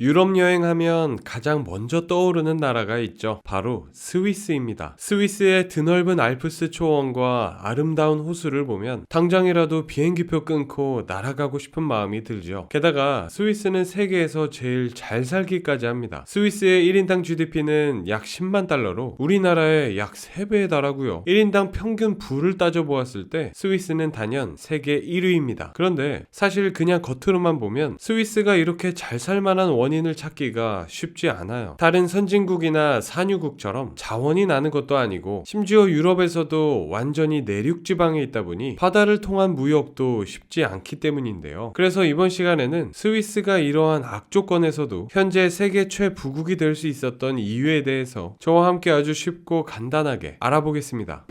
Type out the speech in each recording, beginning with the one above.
유럽 여행하면 가장 먼저 떠오르는 나라가 있죠. 바로 스위스입니다. 스위스의 드넓은 알프스 초원과 아름다운 호수를 보면 당장이라도 비행기표 끊고 날아가고 싶은 마음이 들죠. 게다가 스위스는 세계에서 제일 잘 살기까지 합니다. 스위스의 1인당 GDP는 약 10만 달러로 우리나라의 약 3배에 달하고요. 1인당 평균 부를 따져보았을 때 스위스는 단연 세계 1위입니다. 그런데 사실 그냥 겉으로만 보면 스위스가 이렇게 잘 살만한 원인을 찾기가 쉽지 않아요. 다른 선진국이나 산유국처럼 자원이 나는 것도 아니고 심지어 유럽에서도 완전히 내륙 지방에 있다 보니 바다를 통한 무역도 쉽지 않기 때문인데요. 그래서 이번 시간에는 스위스가 이러한 악조건에서도 현재 세계 최부국이 될 수 있었던 이유에 대해서 저와 함께 아주 쉽고 간단하게 알아보겠습니다.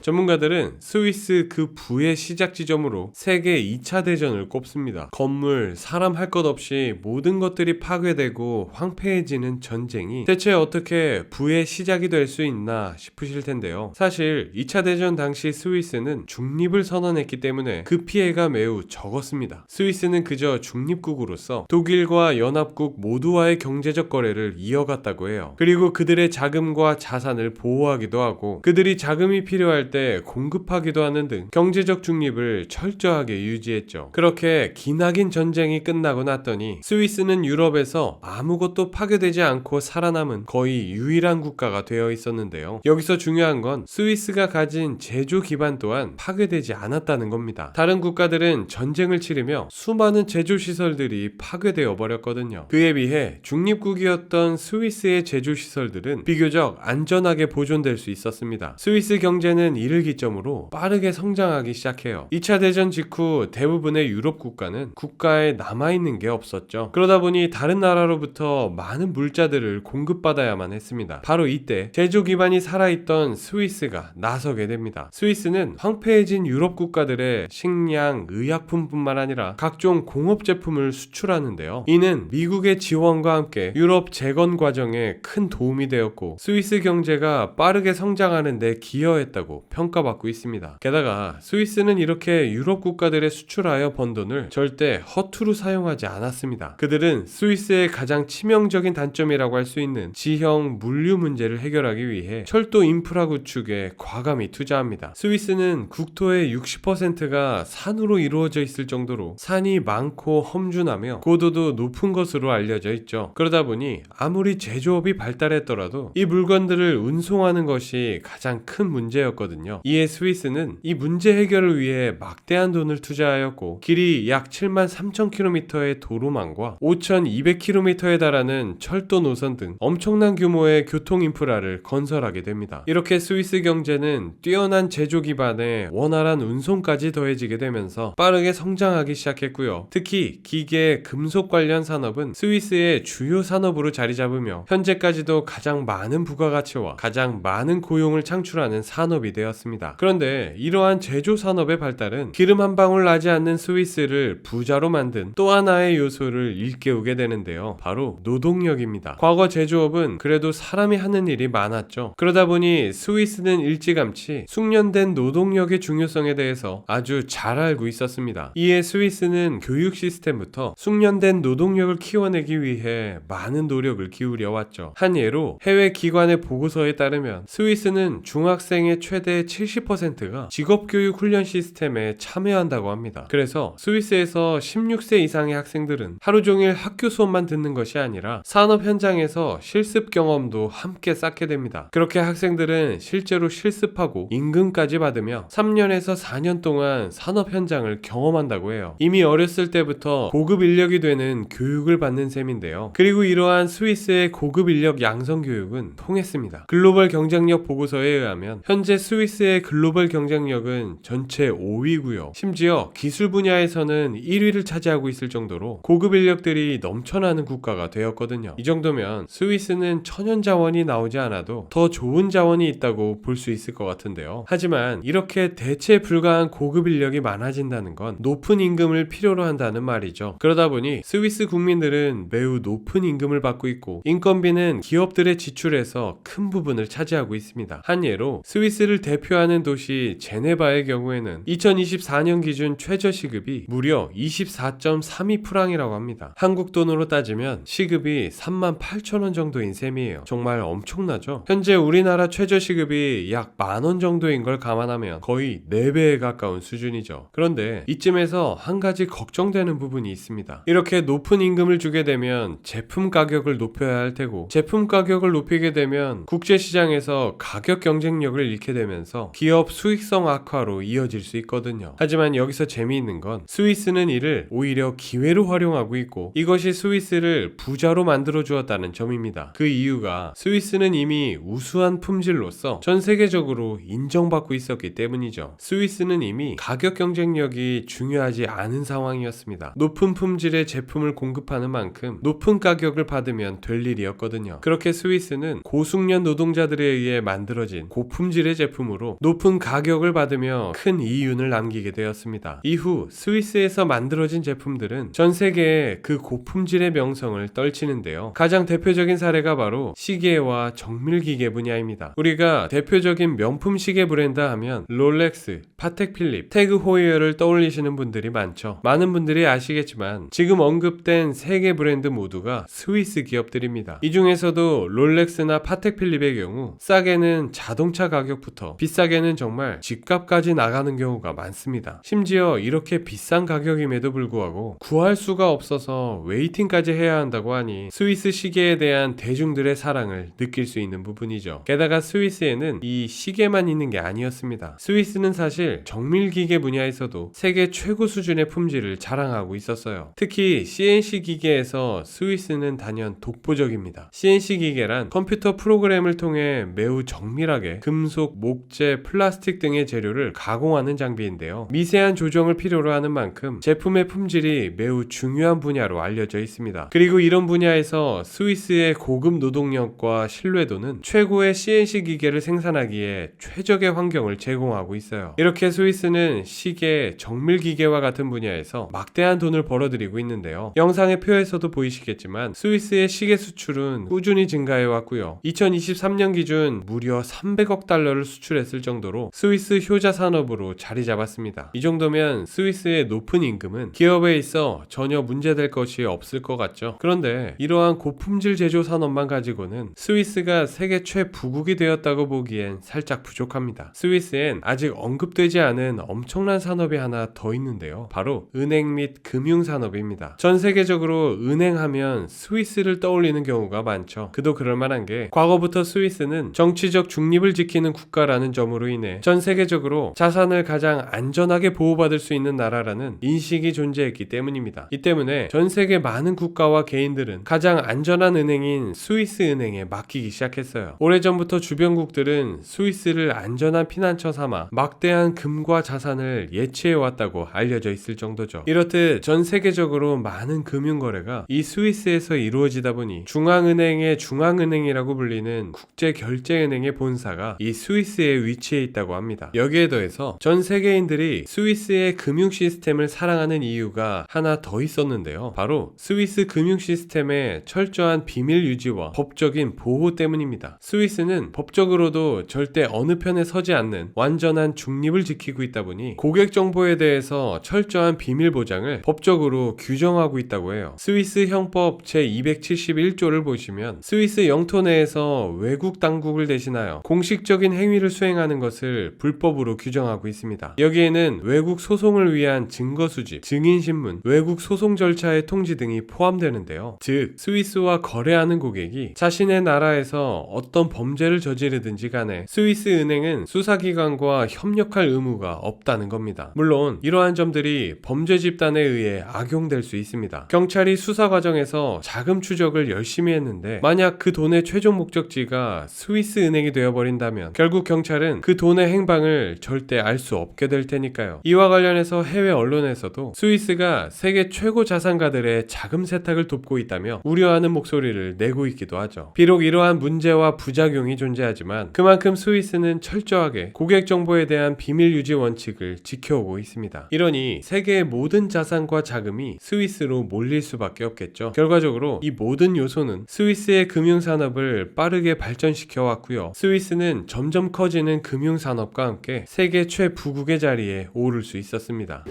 전문가들은 스위스 그 부의 시작 지점으로 세계 2차 대전을 꼽습니다. 건물, 사람 할 것 없이 모든 것들이 파괴되고 황폐해지는 전쟁이 대체 어떻게 부의 시작이 될 수 있나 싶으실 텐데요. 사실 2차 대전 당시 스위스는 중립을 선언했기 때문에 그 피해가 매우 적었습니다. 스위스는 그저 중립국으로서 독일과 연합국 모두와의 경제적 거래를 이어갔다고 해요. 그리고 그들의 자금과 자산을 보호하기도 하고 그들이 자금이 필요할 때 공급하기도 하는 등 경제적 중립을 철저하게 유지했죠. 그렇게 기나긴 전쟁이 끝나고 났더니 스위스는 유럽에서 아무것도 파괴되지 않고 살아남은 거의 유일한 국가가 되어 있었는데요. 여기서 중요한 건 스위스가 가진 제조 기반 또한 파괴되지 않았다는 겁니다. 다른 국가들은 전쟁을 치르며 수많은 제조 시설들이 파괴되어 버렸거든요. 그에 비해 중립국이었던 스위스의 제조 시설들은 비교적 안전하게 보존될 수 있었습니다. 스위스 경제는 이를 기점으로 빠르게 성장하기 시작해요. 2차 대전 직후 대부분의 유럽 국가는 국가에 남아있는 게 없었죠. 그러다 보니 다른 나라로부터 많은 물자들을 공급받아야만 했습니다. 바로 이때 제조 기반이 살아있던 스위스가 나서게 됩니다. 스위스는 황폐해진 유럽 국가들의 식량, 의약품뿐만 아니라 각종 공업 제품을 수출하는데요. 이는 미국의 지원과 함께 유럽 재건 과정에 큰 도움이 되었고 스위스 경제가 빠르게 성장하는 데 기여했다고 평가받고 있습니다. 게다가 스위스는 이렇게 유럽 국가들에 수출하여 번 돈을 절대 허투루 사용하지 않았습니다. 그들은 스위스의 가장 치명적인 단점이라고 할 수 있는 지형, 물류 문제를 해결하기 위해 철도 인프라 구축에 과감히 투자합니다. 스위스는 국토의 60%가 산으로 이루어져 있을 정도로 산이 많고 험준하며 고도도 높은 것으로 알려져 있죠. 그러다 보니 아무리 제조업이 발달했더라도 이 물건들을 운송하는 것이 가장 큰 문제였거든요. 이에 스위스는 이 문제 해결을 위해 막대한 돈을 투자하였고 길이 약 7만 3천 km의 도로망과 5,200km에 달하는 철도 노선 등 엄청난 규모의 교통 인프라를 건설하게 됩니다. 이렇게 스위스 경제는 뛰어난 제조 기반에 원활한 운송까지 더해지게 되면서 빠르게 성장하기 시작했고요. 특히 기계, 금속 관련 산업은 스위스의 주요 산업으로 자리 잡으며 현재까지도 가장 많은 부가가치와 가장 많은 고용을 창출하는 산업이 되었습니다. 그런데 이러한 제조 산업의 발달은 기름 한 방울 나지 않는 스위스를 부자로 만든 또 하나의 요소를 일깨우게 되는데요. 바로 노동력입니다. 과거 제조업은 그래도 사람이 하는 일이 많았죠. 그러다 보니 스위스는 일찌감치 숙련된 노동력의 중요성에 대해서 아주 잘 알고 있었습니다. 이에 스위스는 교육 시스템부터 숙련된 노동력을 키워내기 위해 많은 노력을 기울여 왔죠. 한 예로 해외 기관의 보고서에 따르면 스위스는 중학생의 최대 70%가 직업교육 훈련 시스템에 참여한다고 합니다. 그래서 스위스에서 16세 이상의 학생들은 하루 종일 학교 수업만 듣는 것이 아니라 산업 현장에서 실습 경험도 함께 쌓게 됩니다. 그렇게 학생들은 실제로 실습하고 임금까지 받으며 3년에서 4년 동안 산업 현장을 경험한다고 해요. 이미 어렸을 때부터 고급 인력이 되는 교육을 받는 셈인데요. 그리고 이러한 스위스의 고급 인력 양성 교육은 통했습니다. 글로벌 경쟁력 보고서에 의하면 현재 스위스의 글로벌 경쟁력은 전체 5위고요. 심지어 기술 분야에서는 1위를 차지하고 있을 정도로 고급 인력들이 넘쳐나는 국가가 되었거든요. 이 정도면 스위스는 천연 자원이 나오지 않아도 더 좋은 자원이 있다고 볼 수 있을 것 같은데요. 하지만 이렇게 대체 불가한 고급 인력이 많아진다는 건 높은 임금을 필요로 한다는 말이죠. 그러다 보니 스위스 국민들은 매우 높은 임금을 받고 있고 인건비는 기업들의 지출에서 큰 부분을 차지하고 있습니다. 한 예로 스위스를 대표하는 도시 제네바의 경우에는 2024년 기준 최저 시급이 무려 24.32프랑이라고 합니다. 한국 돈으로 따지면 시급이 38,000원 정도인 셈이에요. 정말 엄청나죠? 현재 우리나라 최저 시급이 약 10,000원 정도인 걸 감안하면 거의 4배에 가까운 수준이죠. 그런데 이쯤에서 한 가지 걱정되는 부분이 있습니다. 이렇게 높은 임금을 주게 되면 제품 가격을 높여야 할 테고, 제품 가격을 높이게 되면 국제시장에서 가격 경쟁력을 잃게 되면서 기업 수익성 악화로 이어질 수 있거든요. 하지만 여기서 재미있는 건 스위스는 이를 오히려 기회로 활용하고 있고, 이것이 스위스를 부자로 만들어 주었다는 점입니다. 그 이유가 스위스는 이미 우수한 품질로서 전 세계적으로 인정받고 있었기 때문이죠. 스위스는 이미 가격 경쟁력이 중요하지 않은 상황이었습니다. 높은 품질의 제품을 공급하는 만큼 높은 가격을 받으면 될 일이었거든요. 그렇게 스위스는 고숙련 노동자들에 의해 만들어진 고품질의 제품으로 높은 가격을 받으며 큰 이윤을 남기게 되었습니다. 이후 스위스에서 만들어진 제품들은 전 세계에 그 고품질의 명성을 떨치는데요. 가장 대표적인 사례가 바로 시계와 정밀기계 분야입니다. 우리가 대표적인 명품 시계 브랜드 하면 롤렉스, 파텍 필립, 태그 호이어를 떠올리시는 분들이 많죠. 많은 분들이 아시겠지만 지금 언급된 3개 브랜드 모두가 스위스 기업들입니다. 이 중에서도 롤렉스나 파텍 필립의 경우 싸게는 자동차 가격부터 비싸게는 정말 집값까지 나가는 경우가 많습니다. 심지어 이렇게 비싼 가격임에도 불구하고 구할 수가 없어서 웨이팅까지 해야 한다고 하니 스위스 시계에 대한 대중들의 사랑을 느낄 수 있는 부분이죠. 게다가 스위스에는 이 시계만 있는 게 아니었습니다. 스위스는 사실 정밀기계 분야에서도 세계 최고 수준의 품질을 자랑하고 있었어요. 특히 CNC 기계에서 스위스는 단연 독보적입니다. CNC 기계란 컴퓨터 프로그램을 통해 매우 정밀하게 금속, 목재, 플라스틱 등의 재료를 가공하는 장비인데요. 미세한 조정을 필요로 하는 만큼 제품의 품질이 매우 중요한 분야로 알려져 있습니다. 그리고 이런 분야에서 스위스의 고급 노동력과 신뢰도는 최고의 CNC 기계를 생산하기에 최적의 환경을 제공하고 있어요. 이렇게 스위스는 시계, 정밀기계와 같은 분야에서 막대한 돈을 벌어들이고 있는데요. 영상의 표에서도 보이시겠지만 스위스의 시계 수출은 꾸준히 증가해 왔고요. 2023년 기준 무려 300억 달러를 수출했을 정도로 스위스 효자 산업으로 자리 잡았습니다. 이 정도면 스위스의 높은 임금은 기업에 있어 전혀 문제될 것이 없을 것 같죠. 그런데 이러한 고품질 제조 산업만 가지고는 스위스가 세계 최부국이 되었다고 보기엔 살짝 부족합니다. 스위스엔 아직 언급되지 않은 엄청난 산업이 하나 더 있는데요. 바로 은행 및 금융산업입니다. 전 세계적으로 은행하면 스위스를 떠올리는 경우가 많죠. 그도 그럴만한 게 과거부터 스위스는 정치적 중립을 지키는 국가라는 점으로 인해 전 세계적으로 자산을 가장 안전하게 보호받을 수 있는 나라라는 인식이 존재했기 때문입니다. 이 때문에 전 세계 많은 국가와 개인들은 가장 안전한 은행인 스위스 은행에 맡기기 시작했어요. 오래전부터 주변국들은 스위스를 안전한 피난처 삼아 막대한 금과 자산을 예치해왔다고 알려져 있을 정도죠. 이렇듯 전 세계적으로 많은 금융거래가 이 스위스에서 이루어지다 보니 중앙은행의 중앙은행이라고 불리는 국제결제은행의 본사가 이 스위스에 위치해 있다고 합니다. 여기에 더해서 전 세계인들이 스위스의 금융 시스템을 사랑하는 이유가 하나 더 있었는데요. 바로 스위스 금융 시스템의 철저한 비밀 유지와 법적인 보호 때문입니다. 스위스는 법적으로도 절대 어느 편에 서지 않는 완전한 중립을 지키고 있다 보니 고객 정보에 대해서 철저한 비밀 보장을 법적으로 규정하고 있다고 해요. 스위스 형법 제271조를 보시면 스위스 영토 내에서 외국 당국을 대신하여 공식적인 행위를 수행하는 것을 불법으로 규정하고 있습니다. 여기에는 외국 소송을 위한 증거 수집, 증인신문, 외국 소송 절차의 통지 등이 포함되는데요. 즉 스위스와 거래하는 고객이 자신의 나라에서 어떤 범죄를 저지르든지 간에 스위스 은행은 수사기관과 협력할 의무가 없다는 겁니다. 물론 이러한 점들이 범죄 집단에 의해 악용될 수 있습니다. 경찰이 수사 과정에서 자금 추적을 열심히 했는데 만약 그 돈의 최종 목적지가 스위스 은행이 되어버린다면 결국 경찰은 그 돈의 행방을 절대 알 수 없게 될 테니까요. 이와 관련해서 해외 언론에서도 스위스가 세계 최고 자산가들의 자금 세탁을 돕고 있다며 우려하는 목소리를 내고 있기도 하죠. 비록 이러한 문제와 부작용이 존재하지만 그만큼 스위스는 철저하게 고객 정보에 대한 비밀 유지 원칙을 지켜오고 있습니다. 이러니 세계의 모든 자산과 자금이 스위스로 몰릴 수밖에 없겠죠. 결과적으로 이 모든 요소는 스위스의 금융산업을 빠르게 발전시켜 왔고요. 스위스는 점점 커지는 되는 금융산업과 함께 세계 최부국의 자리에 오를 수 있었습니다.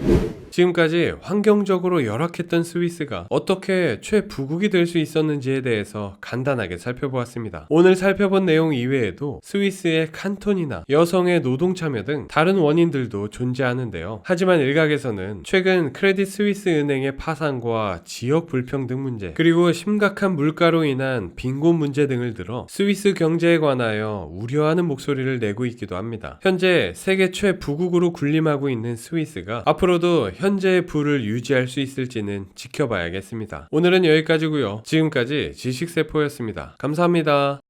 지금까지 환경적으로 열악했던 스위스가 어떻게 최부국이 될 수 있었는지에 대해서 간단하게 살펴보았습니다. 오늘 살펴본 내용 이외에도 스위스의 칸톤이나 여성의 노동 참여 등 다른 원인들도 존재하는데요. 하지만 일각에서는 최근 크레딧 스위스 은행의 파산과 지역 불평등 문제, 그리고 심각한 물가로 인한 빈곤 문제 등을 들어 스위스 경제에 관하여 우려하는 목소리를 내고 있기도 합니다. 현재 세계 최부국으로 군림하고 있는 스위스가 앞으로도 현재의 부를 유지할 수 있을지는 지켜봐야겠습니다. 오늘은 여기까지고요. 지금까지 지식세포였습니다. 감사합니다.